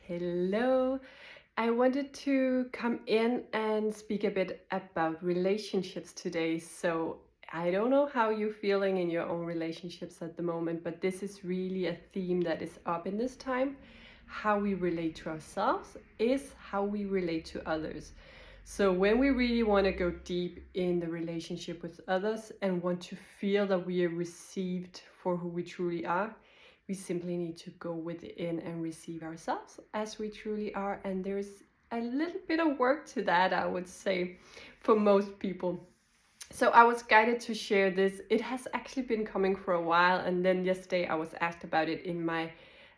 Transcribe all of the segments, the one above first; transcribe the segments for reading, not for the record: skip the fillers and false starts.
Hello. I wanted to come in and speak a bit about relationships today. So, I don't know how you're feeling in your own relationships at the moment, but this is really a theme that is up in this time. How we relate to ourselves is how we relate to others. So, when we really want to go deep in the relationship with others and want to feel that we are received for who we truly are, we simply need to go within and receive ourselves as we truly are. And there's a little bit of work to that, I would say, for most people. So I was guided to share this. It has actually been coming for a while. And then yesterday I was asked about it in my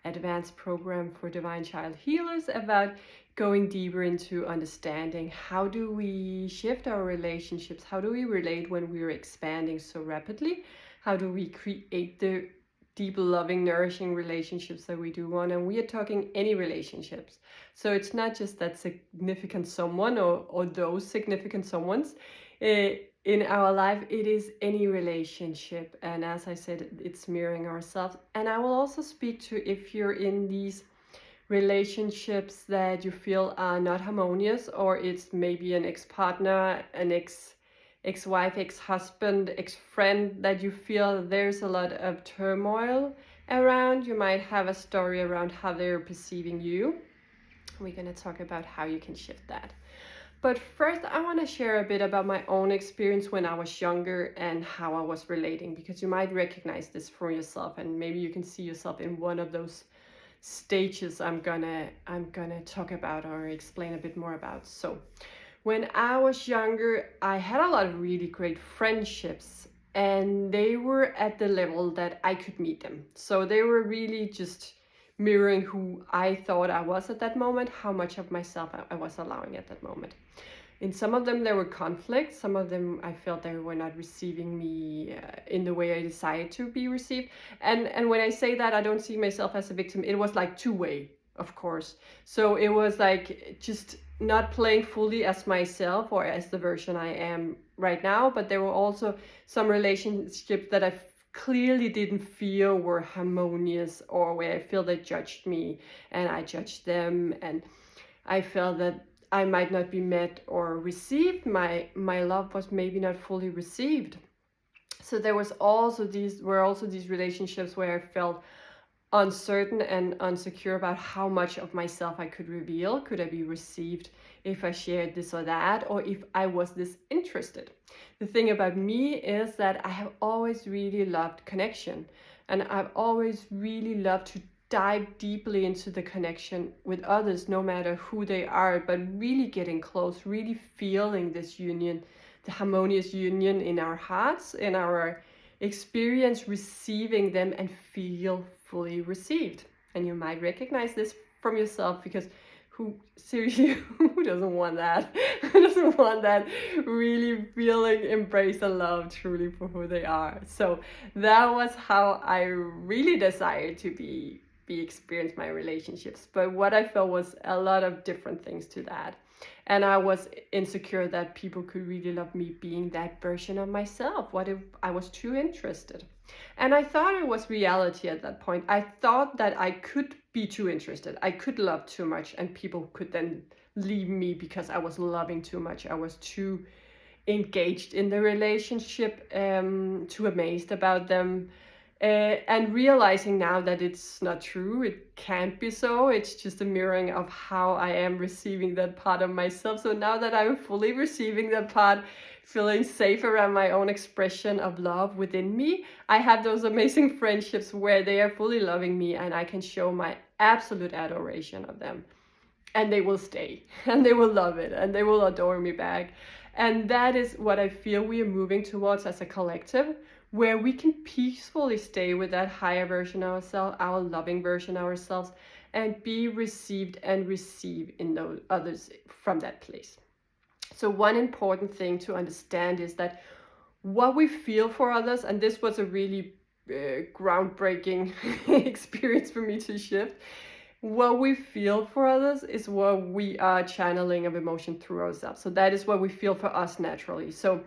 advanced program for Divine Child Healers about going deeper into understanding how do we shift our relationships? How do we relate when we're expanding so rapidly? How do we create the deep, loving, nourishing relationships that we do want? And we are talking any relationships. So it's not just that significant someone or those significant someones in our life. It is any relationship. And as I said, it's mirroring ourselves. And I will also speak to if you're in these relationships that you feel are not harmonious, or it's maybe an ex-partner, an ex-wife, ex-husband, ex-friend that you feel there's a lot of turmoil around. You might have a story around how they're perceiving you. We're going to talk about how you can shift that. But first, I want to share a bit about my own experience when I was younger and how I was relating, because you might recognize this for yourself, and maybe you can see yourself in one of those stages I'm gonna talk about or explain a bit more about. So when I was younger, I had a lot of really great friendships, and they were at the level that I could meet them. So they were really just mirroring who I thought I was at that moment, how much of myself I was allowing at that moment. In some of them, there were conflicts. Some of them, I felt they were not receiving me in the way I decided to be received. And when I say that, I don't see myself as a victim. It was like two-way, of course. So it was like just not playing fully as myself or as the version I am right now. But there were also some relationships that I clearly didn't feel were harmonious, or where I feel they judged me and I judged them, and I felt that I might not be met or received. My love was maybe not fully received. So there was also these relationships where I felt uncertain and insecure about how much of myself I could reveal. Could I be received if I shared this or that, or if I was disinterested? The thing about me is that I have always really loved connection, and I've always really loved to dive deeply into the connection with others, no matter who they are, but really getting close, really feeling this union, the harmonious union in our hearts, in our experience, receiving them and feel fully received. And you might recognize this from yourself, because seriously, who doesn't want that? Who doesn't want that really feeling embraced and loved truly for who they are? So that was how I really desired to experience my relationships. But what I felt was a lot of different things to that. And I was insecure that people could really love me being that version of myself. What if I was too interested? And I thought it was reality at that point. I thought that I could be too interested. I could love too much, and people could then leave me because I was loving too much. I was too engaged in the relationship, too amazed about them. And realizing now that it's not true, it can't be so. It's just a mirroring of how I am receiving that part of myself. So now that I'm fully receiving that part, feeling safe around my own expression of love within me, I have those amazing friendships where they are fully loving me, and I can show my absolute adoration of them. And they will stay, and they will love it, and they will adore me back. And that is what I feel we are moving towards as a collective, where we can peacefully stay with that higher version of ourselves, our loving version of ourselves, and be received and receive in those others from that place. So one important thing to understand is that what we feel for others, and this was a really groundbreaking experience for me to shift, what we feel for others is what we are channeling of emotion through ourselves. So that is what we feel for us naturally. So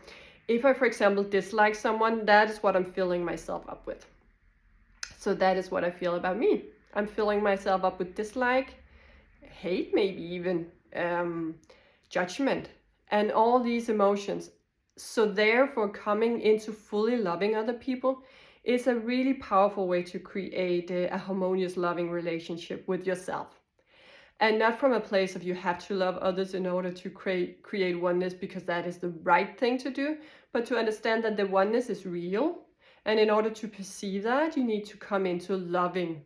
if I, for example, dislike someone, that is what I'm filling myself up with. So that is what I feel about me. I'm filling myself up with dislike, hate, maybe even judgment, and all these emotions. So therefore, coming into fully loving other people is a really powerful way to create a harmonious, loving relationship with yourself. And not from a place of you have to love others in order to create oneness because that is the right thing to do, but to understand that the oneness is real. And in order to perceive that, you need to come into loving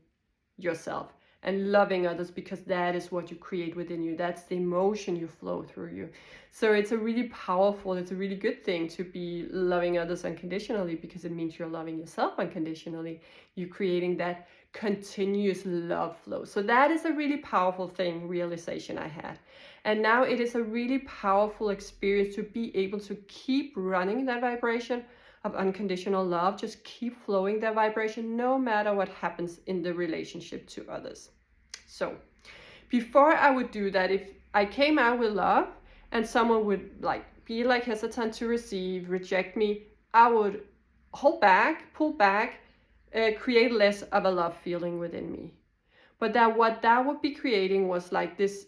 yourself and loving others, because that is what you create within you. That's the emotion you flow through you. So it's a really powerful, it's a really good thing to be loving others unconditionally, because it means you're loving yourself unconditionally. You're creating that continuous love flow. So that is a really powerful thing, realization I had. And now it is a really powerful experience to be able to keep running that vibration of unconditional love, just keep flowing that vibration no matter what happens in the relationship to others. So before I would do that, if I came out with love and someone would be hesitant to receive, reject me, I would hold back, pull back, create less of a love feeling within me. But that what that would be creating was like this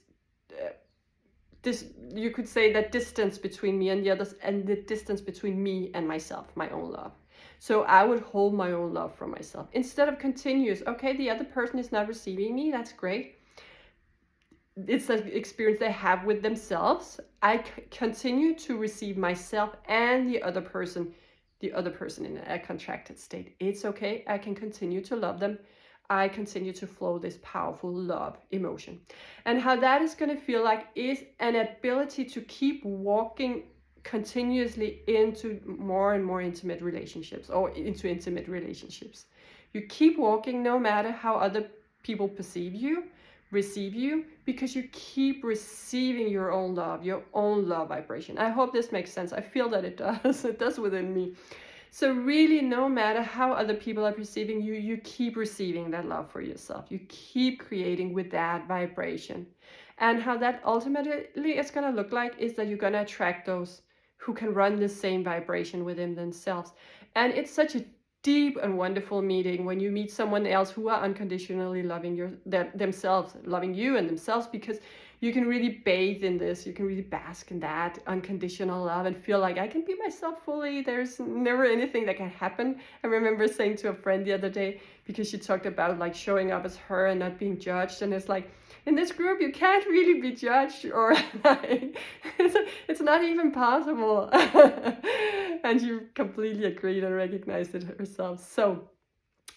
you could say that distance between me and the others, and the distance between me and myself, my own love. So I would hold my own love for myself instead of continuous, okay, the other person is not receiving me, that's great, it's an experience they have with themselves. I continue to receive myself and the other person in a contracted state. It's okay, I can continue to love them. I continue to flow this powerful love emotion. And how that is going to feel like is an ability to keep walking continuously into more and more intimate relationships, or into intimate relationships. You keep walking no matter how other people perceive you, receive you, because you keep receiving your own love vibration. I hope this makes sense. I feel that it does. It does within me. So really, no matter how other people are perceiving you, you keep receiving that love for yourself. You keep creating with that vibration. And how that ultimately is going to look like is that you're going to attract those who can run the same vibration within themselves. And it's such a deep and wonderful meeting when you meet someone else who are unconditionally loving themselves, loving you and themselves, because you can really bathe in this, you can really bask in that unconditional love and feel like I can be myself fully. There's never anything that can happen. I remember saying to a friend the other day, because she talked about like showing up as her and not being judged, and it's like, in this group you can't really be judged, or like, it's not even possible. And she completely agreed and recognized it herself. So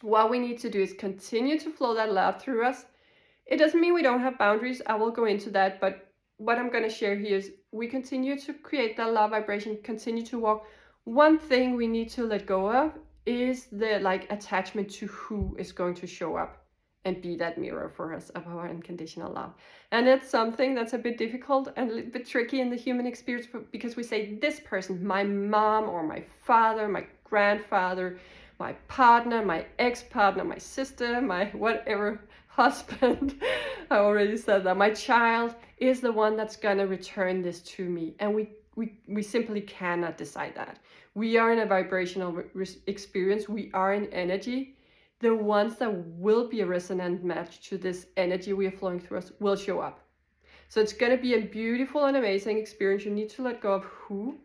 what we need to do is continue to flow that love through us. It doesn't mean we don't have boundaries. I will go into that, but what I'm going to share here is we continue to create that love vibration, continue to walk. One thing we need to let go of is the attachment to who is going to show up and be that mirror for us of our unconditional love. And it's something that's a bit difficult and a little bit tricky in the human experience, because we say this person, my mom or my father, my grandfather, my partner, my ex-partner, my sister, my whatever, husband, I already said that, my child is the one that's gonna return this to me. And we simply cannot decide that. We are in a vibrational experience, we are in energy. The ones that will be a resonant match to this energy we are flowing through us will show up. So it's going to be a beautiful and amazing experience. You need to let go of who.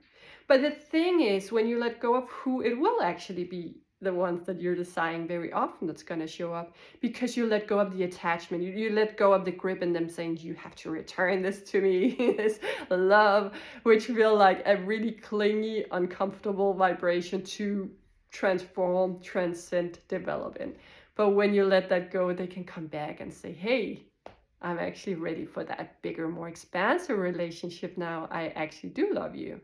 But the thing is, when you let go of who, it will actually be the ones that you're desiring very often that's going to show up, because you let go of the attachment. You let go of the grip in them saying, you have to return this to me, this love, which feel like a really clingy, uncomfortable vibration to transform, transcend, develop in. But when you let that go, they can come back and say, hey, I'm actually ready for that bigger, more expansive relationship now. I actually do love you.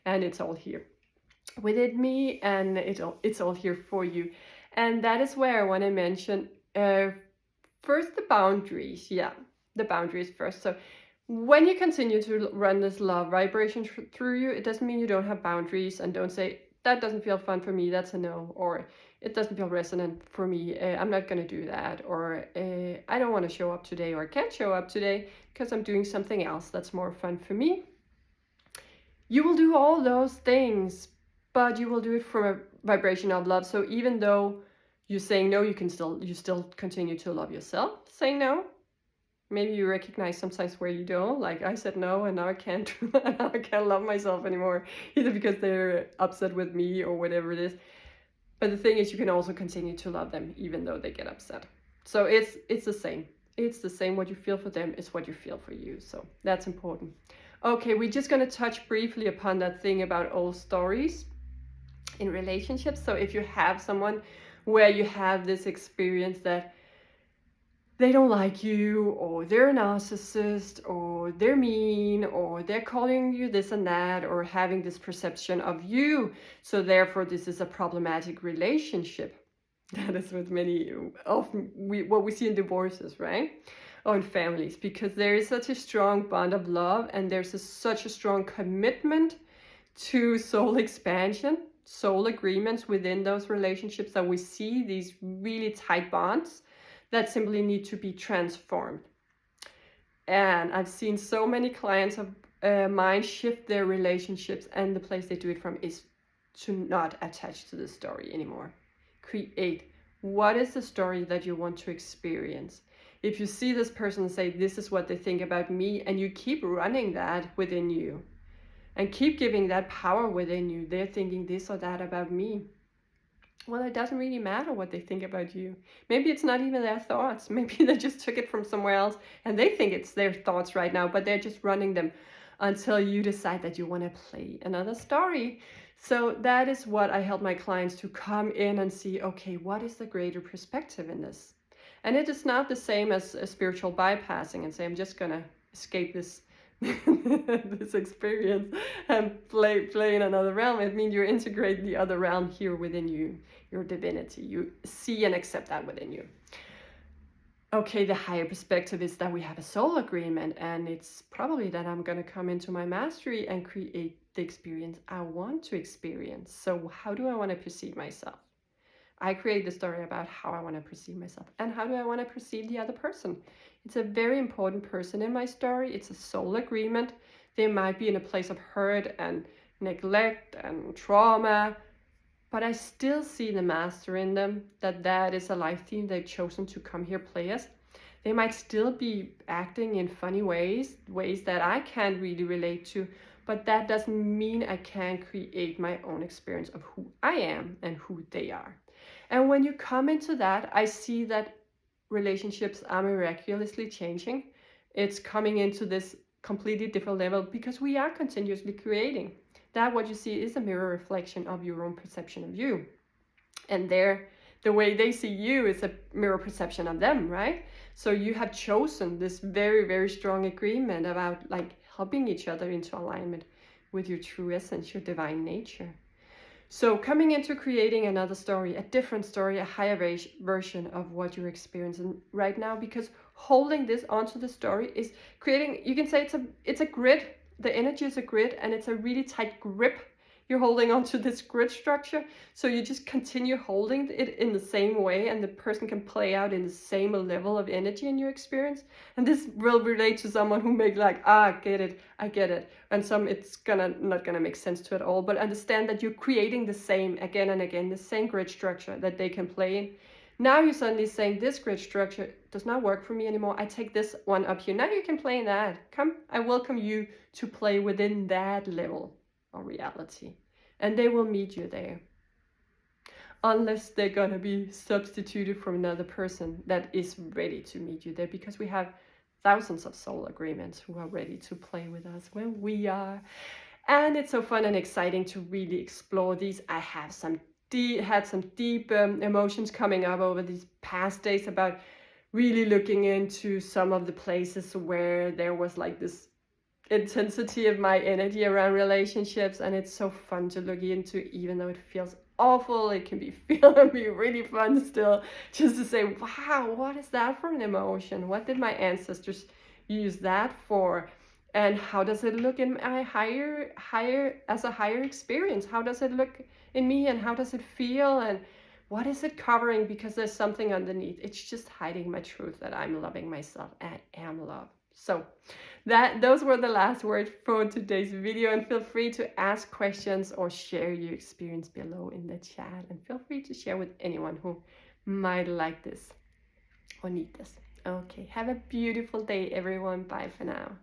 And it's all here within me, and it's all here for you. And that is where I want to mention first the boundaries. Yeah, the boundaries first. So when you continue to run this love vibration through you, it doesn't mean you don't have boundaries, and don't say, that doesn't feel fun for me, that's a no, or it doesn't feel resonant for me, I'm not going to do that, or I don't want to show up today, or I can't show up today because I'm doing something else that's more fun for me. You will do all those things, but you will do it from a vibration of love. So even though you're saying no, you still continue to love yourself saying no. Maybe you recognize sometimes where you don't, like I said no, and now I can't, now I can't love myself anymore, either because they're upset with me or whatever it is. But the thing is, you can also continue to love them even though they get upset. So it's the same. It's the same. What you feel for them is what you feel for you. So that's important. Okay, we're just going to touch briefly upon that thing about old stories in relationships. So if you have someone where you have this experience that they don't like you, or they're a narcissist, or they're mean, or they're calling you this and that, or having this perception of you, so therefore this is a problematic relationship. That is with many, often what we see in divorces, right? Or in families, because there is such a strong bond of love, and there's such a strong commitment to soul expansion, soul agreements within those relationships, that we see these really tight bonds that simply need to be transformed. And I've seen so many clients of mine shift their relationships, and the place they do it from is to not attach to the story anymore. Create, what is the story that you want to experience? If you see this person say, this is what they think about me, and you keep running that within you and keep giving that power within you, they're thinking this or that about me. Well, it doesn't really matter what they think about you. Maybe it's not even their thoughts. Maybe they just took it from somewhere else and they think it's their thoughts right now, but they're just running them until you decide that you want to play another story. So that is what I help my clients to come in and see, okay, what is the greater perspective in this? And it is not the same as a spiritual bypassing and say, I'm just going to escape this this experience and play in another realm. It means you integrate the other realm here within you, your divinity. You see and accept that within you. Okay, the higher perspective is that we have a soul agreement, and it's probably that I'm going to come into my mastery and create the experience I want to experience. So how do I want to perceive myself? I create the story about how I want to perceive myself, and how do I want to perceive the other person. It's a very important person in my story. It's a soul agreement. They might be in a place of hurt and neglect and trauma, but I still see the master in them, that is a life theme they've chosen to come here play as. They might still be acting in funny ways that I can't really relate to, but that doesn't mean I can't create my own experience of who I am and who they are. And when you come into that, I see that relationships are miraculously changing. It's coming into this completely different level because we are continuously creating. That what you see is a mirror reflection of your own perception of you. And the way they see you is a mirror perception of them, right? So you have chosen this very, very strong agreement about like helping each other into alignment with your true essence, your divine nature. So coming into creating another story, a different story, a higher version of what you're experiencing right now, because holding this onto the story is creating, you can say it's a grid. The energy is a grid, and it's a really tight grip. You're holding onto this grid structure, so you just continue holding it in the same way, and the person can play out in the same level of energy in your experience. And this will relate to someone who may like, I get it, and some it's not gonna make sense to at all. But understand that you're creating the same again and again, the same grid structure that they can play in. Now you're suddenly saying this grid structure does not work for me anymore. I take this one up here. Now you can play in that. Come, I welcome you to play within that level of reality, and they will meet you there, unless they're gonna be substituted for another person that is ready to meet you there, because we have thousands of soul agreements who are ready to play with us when we are. And it's so fun and exciting to really explore these. I have had some deep emotions coming up over these past days about really looking into some of the places where there was like this intensity of my energy around relationships, and it's so fun to look into, even though it feels awful. It can be really fun still, just to say, wow, what is that for an emotion? What did my ancestors use that for? And how does it look in my higher as a higher experience? How does it look in me, and how does it feel, and what is it covering? Because there's something underneath. It's just hiding my truth that I'm loving myself and I am love. So those were the last words for today's video, and feel free to ask questions or share your experience below in the chat, and feel free to share with anyone who might like this or need this. Okay, have a beautiful day, everyone. Bye for now.